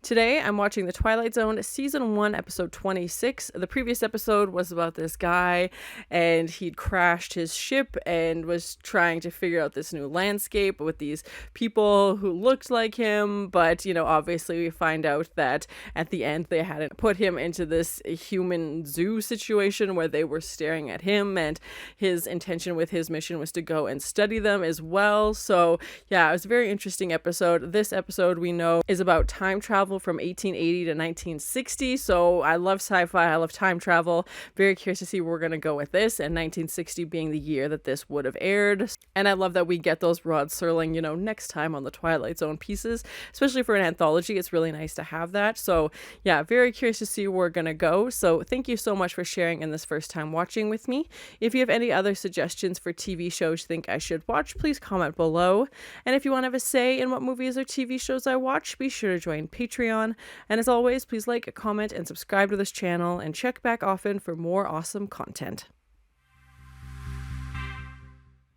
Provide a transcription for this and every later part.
Today, I'm watching the Twilight Zone Season 1, Episode 26. The previous episode was about this guy, and he'd crashed his ship and was trying to figure out this new landscape with these people who looked like him, but, obviously we find out that at the end they hadn't put him into this human zoo situation where they were staring at him, and his intention with his mission was to go and study them as well. So, yeah, it was a very interesting episode. This episode, we know, is about time travel from 1880 to 1960. So I love sci-fi. I love time travel. Very curious to see where we're going to go with this, and 1960 being the year that this would have aired. And I love that we get those Rod Serling, next time on the Twilight Zone pieces, especially for an anthology. It's really nice to have that. So yeah, very curious to see where we're going to go. So thank you so much for sharing in this first time watching with me. If you have any other suggestions for TV shows you think I should watch, please comment below. And if you want to have a say in what movies or TV shows I watch, be sure to join Patreon. And as always, please like, comment, and subscribe to this channel, and check back often for more awesome content.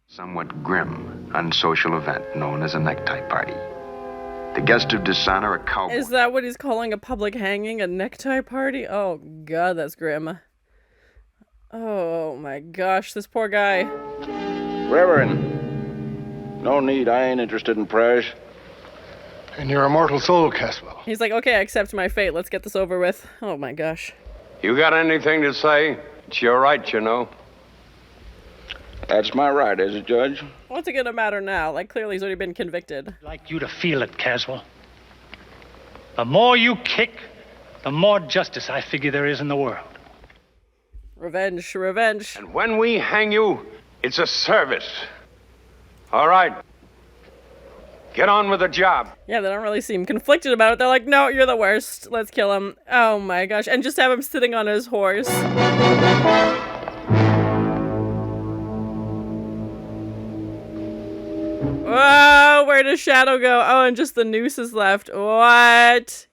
Somewhat grim, unsocial event known as a necktie party. The guest of dishonor, a cowboy. Is that what he's calling a public hanging? A necktie party? Oh god, that's grim. Oh my gosh, this poor guy. Reverend, no need, I ain't interested in prayers. In your immortal soul, Caswell. He's like, okay, I accept my fate. Let's get this over with. Oh my gosh. You got anything to say? It's your right, That's my right, is it, Judge? What's it gonna matter now? Like, clearly he's already been convicted. I'd like you to feel it, Caswell. The more you kick, the more justice I figure there is in the world. Revenge, revenge. And when we hang you, it's a service. All right. Get on with the job. Yeah, they don't really seem conflicted about it. They're like, no, you're the worst. Let's kill him. Oh my gosh. And just have him sitting on his horse. Oh, where does Shadow go? Oh, and just the noose is left. What?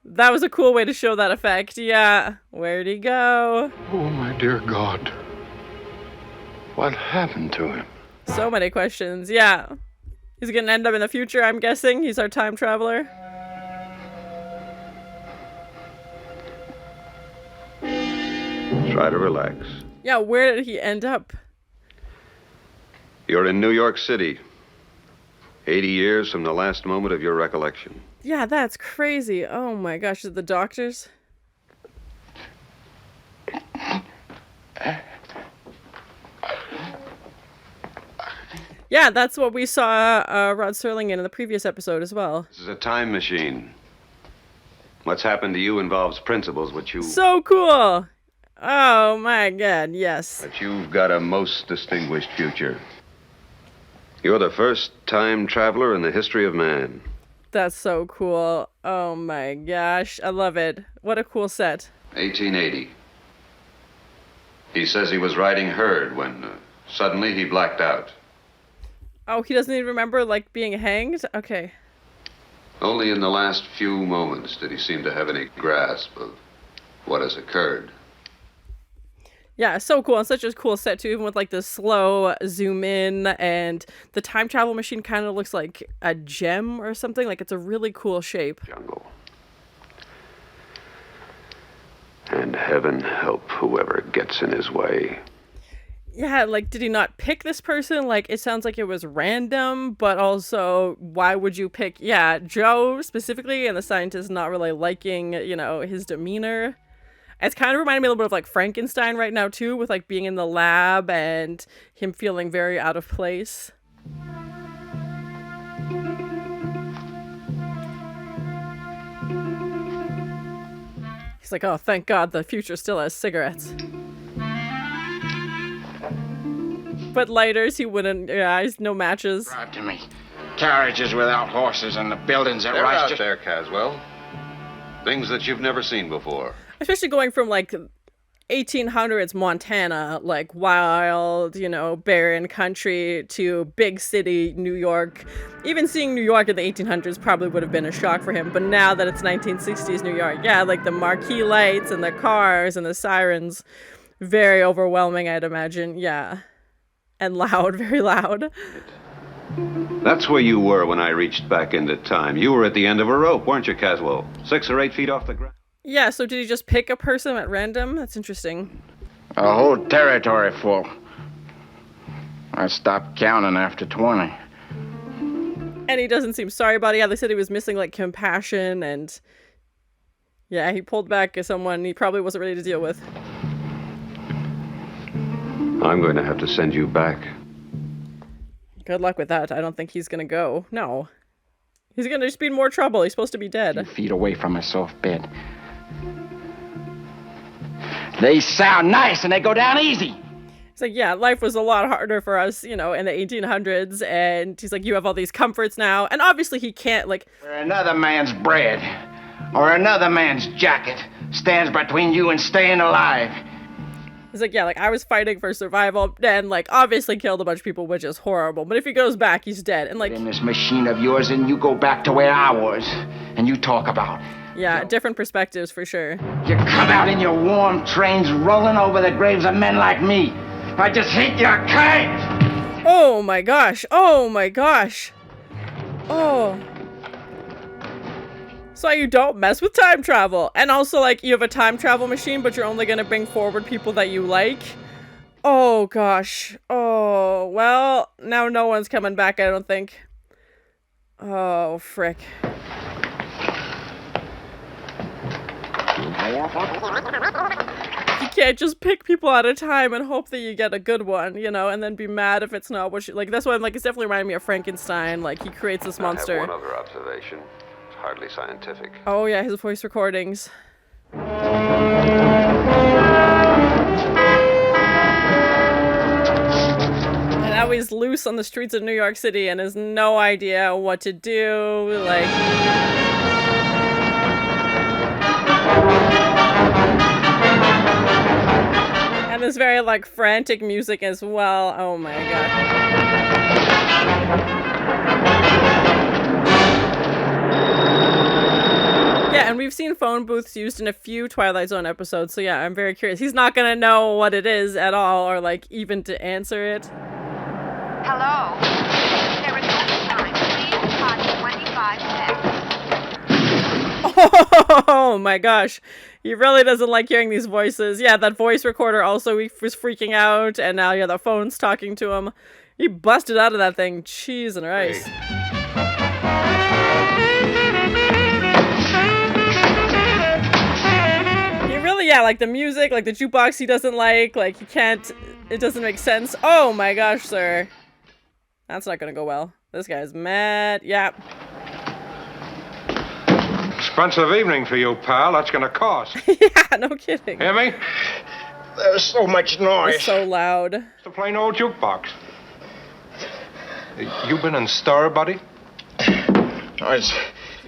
That was a cool way to show that effect. Yeah. Where'd he go? Oh, my dear God. What happened to him? So many questions. Yeah. He's gonna end up in the future, I'm guessing. He's our time traveler. Try to relax. Yeah, where did he end up? You're in New York City. 80 years from the last moment of your recollection. Yeah, that's crazy. Oh my gosh, is it the doctors? Yeah, that's what we saw Rod Serling in the previous episode as well. This is a time machine. What's happened to you involves principles which you... So cool! Oh my god, yes. But you've got a most distinguished future. You're the first time traveler in the history of man. That's so cool. Oh my gosh, I love it. What a cool set. 1880. He says he was riding herd when suddenly he blacked out. Oh, he doesn't even remember, like, being hanged? Okay. Only in the last few moments did he seem to have any grasp of what has occurred. Yeah, so cool. And such a cool set, too, even with, like, the slow zoom in, and the time travel machine kind of looks like a gem or something. Like, it's a really cool shape. Jungle. And heaven help whoever gets in his way. Yeah, like, did he not pick this person? Like, it sounds like it was random, but also, why would you pick, yeah, Joe specifically, and the scientist not really liking, his demeanor? It's kind of reminding me a little bit of, like, Frankenstein right now, too, with, like, being in the lab and him feeling very out of place. He's like, oh, thank God the future still has cigarettes. But lighters, he wouldn't. Yeah, he's no matches. Brought to me. Carriages without horses and the buildings that They're rise out just... there, Caswell. Things that you've never seen before. Especially going from, like, 1800s Montana, like, wild, barren country, to big city New York. Even seeing New York in the 1800s probably would have been a shock for him. But now that it's 1960s New York, yeah, like the marquee lights and the cars and the sirens, very overwhelming, I'd imagine. Yeah. And loud, very loud. That's where you were when I reached back into time. You were at the end of a rope, weren't you, Caswell? 6 or 8 feet off the ground. Yeah, so did he just pick a person at random? That's interesting. A whole territory full. I stopped counting after 20. And he doesn't seem sorry about it. Yeah, they said he was missing, like, compassion, and... yeah, he pulled back as someone he probably wasn't ready to deal with. I'm going to have to send you back. Good luck with that. I don't think he's gonna go. No. He's gonna just be in more trouble. He's supposed to be dead. 2 feet away from a soft bed. They sound nice and they go down easy. He's like, yeah, life was a lot harder for us, you know, in the 1800s. And he's like, you have all these comforts now. And obviously he can't, like... Or another man's bread, or another man's jacket stands between you and staying alive. He's like, yeah, like, I was fighting for survival, and, like, obviously killed a bunch of people, which is horrible. But if he goes back, he's dead. And, like... in this machine of yours, and you go back to where I was, and you talk about... yeah, different perspectives, for sure. You come out in your warm trains rolling over the graves of men like me. I just hate your kind! Oh, my gosh. Oh, my gosh. Oh... so you don't mess with time travel. And also, like, you have a time travel machine, but you're only gonna bring forward people that you like. Oh, gosh. Oh, well, now no one's coming back, I don't think. Oh, frick. You can't just pick people at a time and hope that you get a good one, you know, and then be mad if it's not what you... like, that's why I'm like, it's definitely reminding me of Frankenstein. Like, he creates this monster. I have one other observation. Hardly scientific. Oh yeah, his voice recordings. And now he's loose on the streets of New York City and has no idea what to do, like... and there's very, like, frantic music as well. Oh my god. Yeah, and we've seen phone booths used in a few Twilight Zone episodes, so yeah, I'm very curious. He's not gonna know what it is at all, or like, even to answer it. Hello? There is overtime. Please punch 25 cents. Oh my gosh. He really doesn't like hearing these voices. Yeah, that voice recorder also was freaking out, and now, yeah, the phone's talking to him. He busted out of that thing. Cheese and rice. Hey. Yeah, like the music, like the jukebox he doesn't like he can't, it doesn't make sense. Oh my gosh, sir. That's not gonna go well. This guy's mad. Yeah. Expensive evening for you, pal. That's gonna cost. Yeah, no kidding. Hear me? There's so much noise. It's so loud. It's a plain old jukebox. You been in stir, buddy?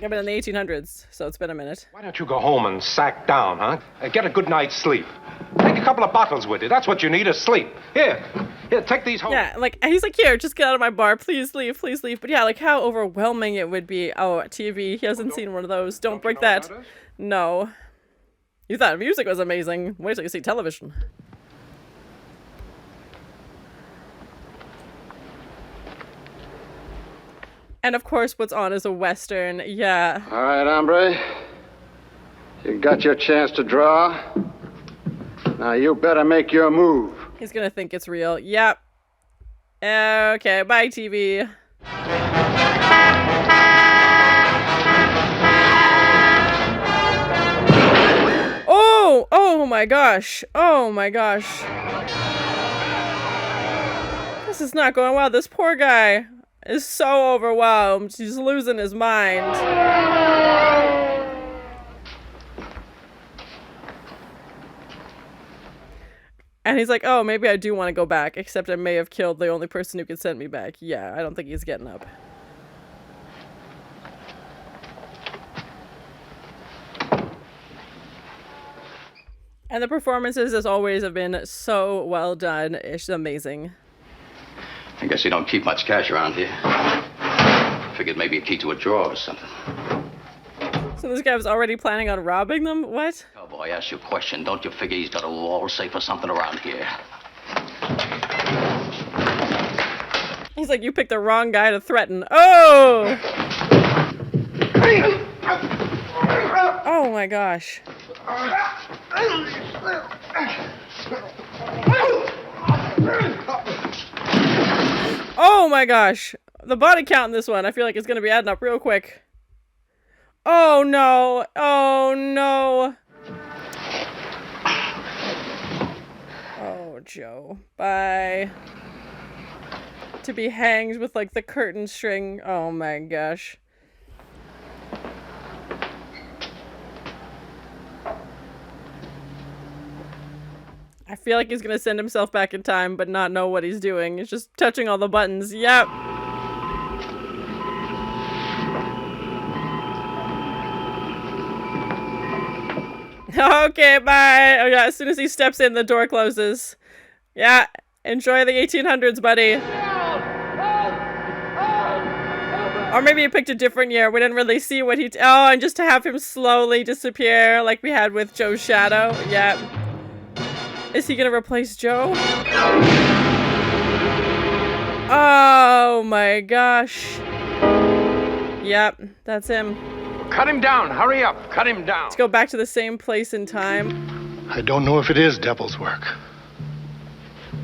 I've been in the 1800s, so it's been a minute. Why don't you go home and sack down, huh? Get a good night's sleep. Take a couple of bottles with you. That's what you need is sleep. Here, take these home. Yeah, like, he's like, here, just get out of my bar. Please leave, please leave. But yeah, like, how overwhelming it would be. Oh, TV. He hasn't seen one of those. Don't break that. No. You thought music was amazing. Wait till you see television. And of course, what's on is a Western. Yeah. All right, hombre. You got your chance to draw. Now you better make your move. He's gonna think it's real. Yep. Okay, bye, TV. Oh! Oh my gosh. Oh my gosh. This is not going well. This poor guy is so overwhelmed. He's losing his mind. And he's like, oh, maybe I do want to go back, except I may have killed the only person who could send me back. Yeah, I don't think he's getting up. And the performances, as always, have been so well done. It's amazing. I guess you don't keep much cash around here. Figured maybe a key to a drawer or something. So this guy was already planning on robbing them? What? Cowboy, ask you a question. Don't you figure he's got a wall safe or something around here? He's like, you picked the wrong guy to threaten. Oh! Oh my gosh. Oh my gosh. The body count in this one, I feel like it's going to be adding up real quick. Oh no. Oh no. Oh, Joe. Bye. To be hanged with like the curtain string. Oh my gosh. I feel like he's gonna send himself back in time but not know what he's doing. He's just touching all the buttons. Yep. Okay, bye. Oh yeah, as soon as he steps in, the door closes. Yeah, enjoy the 1800s, buddy. Or maybe he picked a different year. We didn't really see what oh, and just to have him slowly disappear like we had with Joe's shadow. Yeah. Is he gonna replace Joe? Oh my gosh. Yep, that's him. Cut him down. Hurry up. Cut him down. Let's go back to the same place in time. I don't know if it is devil's work.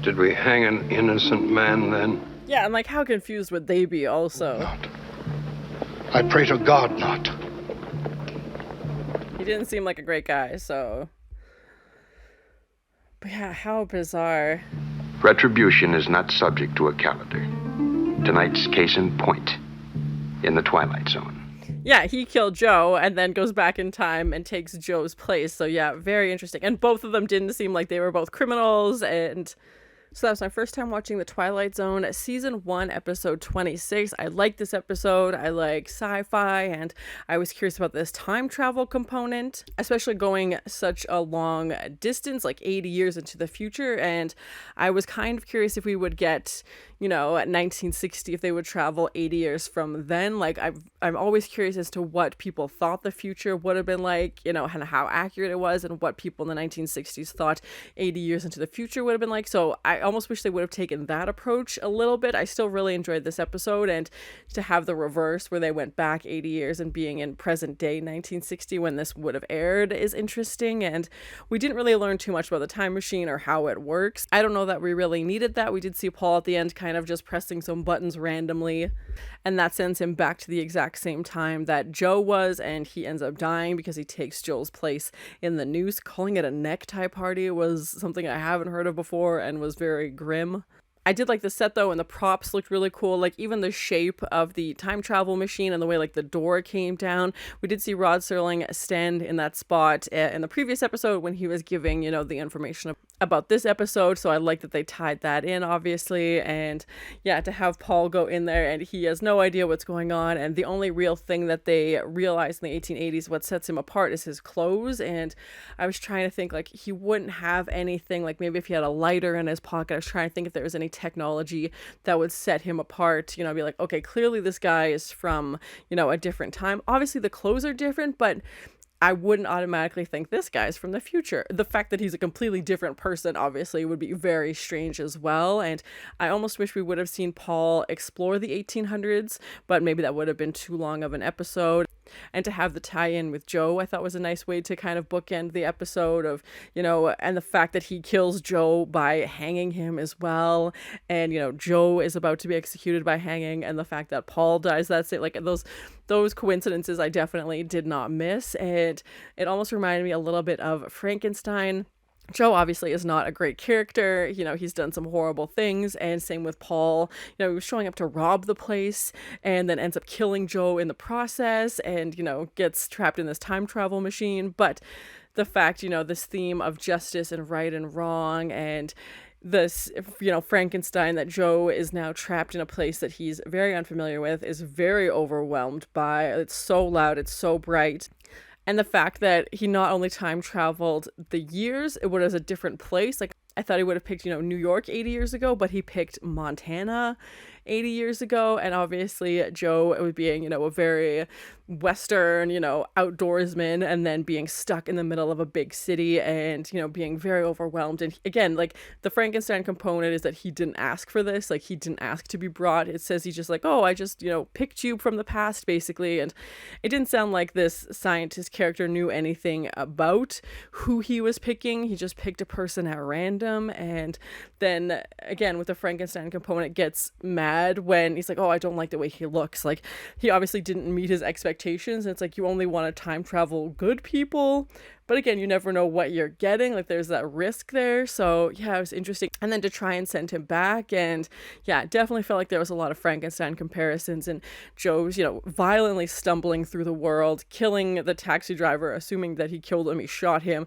Did we hang an innocent man then? Yeah, and like, how confused would they be also? Not. I pray to God not. He didn't seem like a great guy, so... But yeah, how bizarre. Retribution is not subject to a calendar. Tonight's case in point, in the Twilight Zone. Yeah, he killed Joe and then goes back in time and takes Joe's place. So yeah, very interesting. And both of them didn't seem like they were both criminals. And so that was my first time watching The Twilight Zone, season 1, episode 26. I like this episode. I like sci-fi, and I was curious about this time travel component, especially going such a long distance, like 80 years into the future. And I was kind of curious if we would get, you know, 1960, if they would travel 80 years from then. Like, I'm always curious as to what people thought the future would have been like, you know, and how accurate it was, and what people in the 1960s thought 80 years into the future would have been like. So I almost wish they would have taken that approach a little bit. I still really enjoyed this episode, and to have the reverse where they went back 80 years and being in present day 1960 when this would have aired is interesting. And we didn't really learn too much about the time machine or how it works. I don't know that we really needed that. We did see Paul at the end kind of just pressing some buttons randomly, and that sends him back to the exact same time that Joe was, and he ends up dying because he takes Joel's place in the noose. Calling it a necktie party was something I haven't heard of before and was very grim. I did like the set though, and the props looked really cool. Like even the shape of the time travel machine and the way like the door came down. We did see Rod Serling stand in that spot in the previous episode when he was giving, you know, the information about this episode. So I like that they tied that in, obviously. And yeah, to have Paul go in there and he has no idea what's going on. And the only real thing that they realized in the 1880s, what sets him apart, is his clothes. And I was trying to think, like, he wouldn't have anything, like maybe if he had a lighter in his pocket. I was trying to think if there was any technology that would set him apart, you know, be like, okay, clearly this guy is from, you know, a different time. Obviously the clothes are different, but I wouldn't automatically think this guy's from the future. The fact that he's a completely different person obviously would be very strange as well. And I almost wish we would have seen Paul explore the 1800s, but maybe that would have been too long of an episode. And to have the tie-in with Joe, I thought was a nice way to kind of bookend the episode of, you know, and the fact that he kills Joe by hanging him as well. And, you know, Joe is about to be executed by hanging, and the fact that Paul dies, that's it. Like those coincidences I definitely did not miss. And it almost reminded me a little bit of Frankenstein. Joe obviously is not a great character. You know, he's done some horrible things, and same with Paul. You know, he was showing up to rob the place and then ends up killing Joe in the process, and, you know, gets trapped in this time travel machine. But the fact, you know, this theme of justice and right and wrong, and this, you know, Frankenstein that Joe is now trapped in a place that he's very unfamiliar with, is very overwhelmed by. It's so loud, it's so bright. And the fact that he not only time traveled the years, it was a different place. Like, I thought he would have picked, you know, New York 80 years ago, but he picked Montana. 80 years ago. And obviously Joe was being, a very Western, outdoorsman, and then being stuck in the middle of a big city and, being very overwhelmed. And again, like the Frankenstein component is that he didn't ask for this. Like he didn't ask to be brought. It says he just like, oh, I just, picked you from the past, basically. And it didn't sound like this scientist character knew anything about who he was picking. He just picked a person at random. And then again, with the Frankenstein component, gets mad when he's like, oh, I don't like the way he looks. Like he obviously didn't meet his expectations. And it's like, you only want to time travel good people. But again, you never know what you're getting. Like there's that risk there. So yeah, it was interesting. And then to try and send him back. And yeah, definitely felt like there was a lot of Frankenstein comparisons. And Joe's, violently stumbling through the world, killing the taxi driver, assuming that he killed him. He shot him,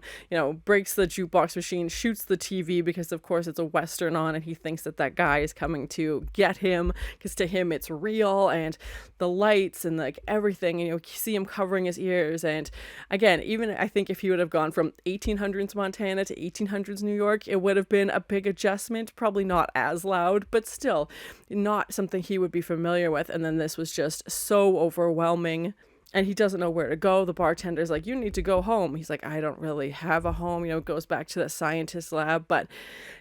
breaks the jukebox machine, shoots the TV because of course it's a Western on and he thinks that that guy is coming to get him because to him it's real. And the lights and like everything, and you see him covering his ears. And again, even I think if he would have gone from 1800s Montana to 1800s New York, it would have been a big adjustment, probably not as loud, but still not something he would be familiar with. And then this was just so overwhelming. And he doesn't know where to go. The bartender's like, you need to go home. He's like, I don't really have a home. Goes back to the scientist lab, but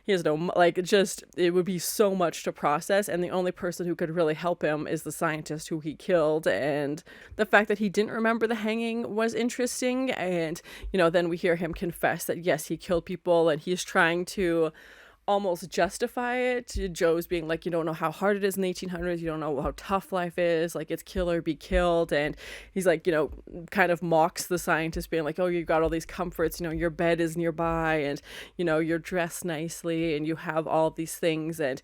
he has no, it would be so much to process. And the only person who could really help him is the scientist who he killed. And the fact that he didn't remember the hanging was interesting. And, then we hear him confess that, yes, he killed people and he's trying to almost justify it. Joe's being like, you don't know how hard it is in the 1800s, you don't know how tough life is, like it's kill or be killed. And he's like, kind of mocks the scientist, being like, oh, you got all these comforts, your bed is nearby, and you're dressed nicely and you have all these things. And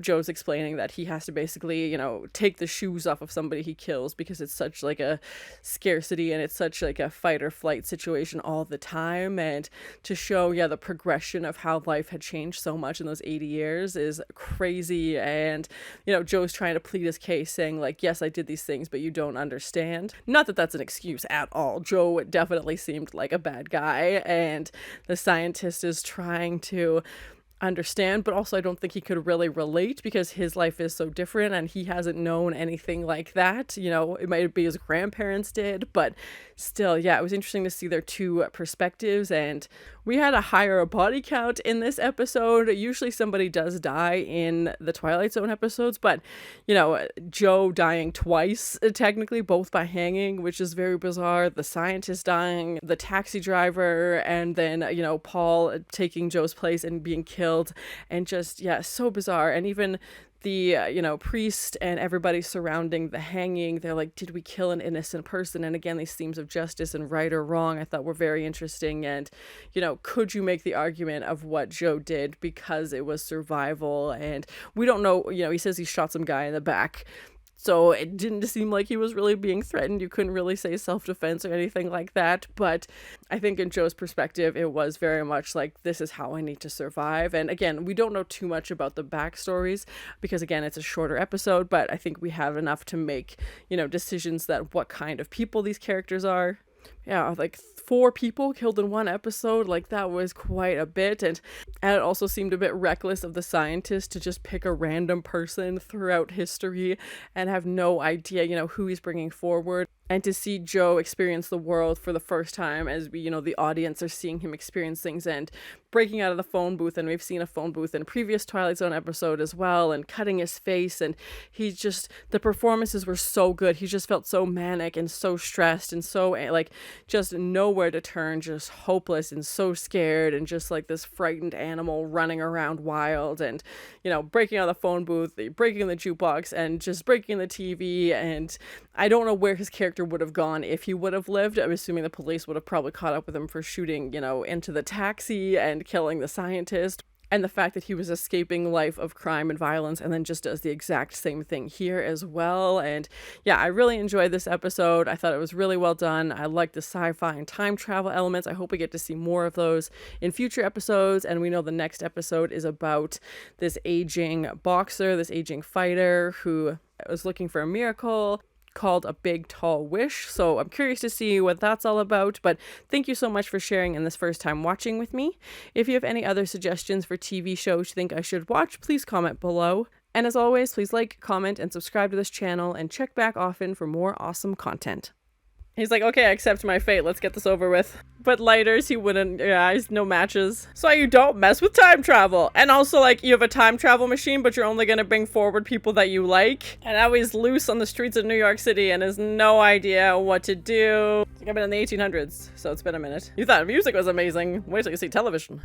Joe's explaining that he has to basically take the shoes off of somebody he kills because it's such like a scarcity and it's such like a fight or flight situation all the time. And to show the progression of how life had changed so much in those 80 years is crazy. And Joe's trying to plead his case, saying like, yes, I did these things, but you don't understand. Not that that's an excuse at all. Joe definitely seemed like a bad guy, and the scientist is trying to understand, but also I don't think he could really relate because his life is so different and he hasn't known anything like that. It might be his grandparents did, but still, it was interesting to see their two perspectives. And we had a higher body count in this episode. Usually somebody does die in the Twilight Zone episodes, but Joe dying twice, technically both by hanging, which is very bizarre. The scientist dying, the taxi driver, and then Paul taking Joe's place and being killed. And just so bizarre. And even the priest and everybody surrounding the hanging, they're like, did we kill an innocent person? And again, these themes of justice and right or wrong I thought were very interesting. And could you make the argument of what Joe did because it was survival? And we don't know. He says he shot some guy in the back, so it didn't seem like he was really being threatened. You couldn't really say self-defense or anything like that. But I think in Joe's perspective, it was very much like, this is how I need to survive. And again, we don't know too much about the backstories because, again, it's a shorter episode. But I think we have enough to make, decisions that what kind of people these characters are. Yeah, like 4 people killed in one episode, like that was quite a bit. And it also seemed a bit reckless of the scientist to just pick a random person throughout history and have no idea, who he's bringing forward. And to see Joe experience the world for the first time as we, the audience are seeing him experience things and breaking out of the phone booth. And we've seen a phone booth in a previous Twilight Zone episode as well, and cutting his face. And the performances were so good. He just felt so manic and so stressed and so like just nowhere to turn, just hopeless and so scared and just like this frightened animal running around wild. And, breaking out of the phone booth, breaking the jukebox and just breaking the TV. And I don't know where his character would have gone if he would have lived. I'm assuming the police would have probably caught up with him for shooting, into the taxi and killing the scientist. And the fact that he was escaping life of crime and violence and then just does the exact same thing here as well. And I really enjoyed this episode. I thought it was really well done. I like the sci-fi and time travel elements. I hope we get to see more of those in future episodes. And we know the next episode is about this aging boxer, this aging fighter who was looking for a miracle called A Big Tall Wish. So I'm curious to see what that's all about. But thank you so much for sharing in this first time watching with me. If you have any other suggestions for TV shows you think I should watch, please comment below. And as always, please like, comment, and subscribe to this channel, and check back often for more awesome content. He's like, okay, I accept my fate, let's get this over with. But lighters, he wouldn't, yeah, he's no matches. So you don't mess with time travel. And also, like, you have a time travel machine, but you're only gonna bring forward people that you like. And now he's loose on the streets of New York City and has no idea what to do. I've been in the 1800s, so it's been a minute. You thought music was amazing. Wait till you see television.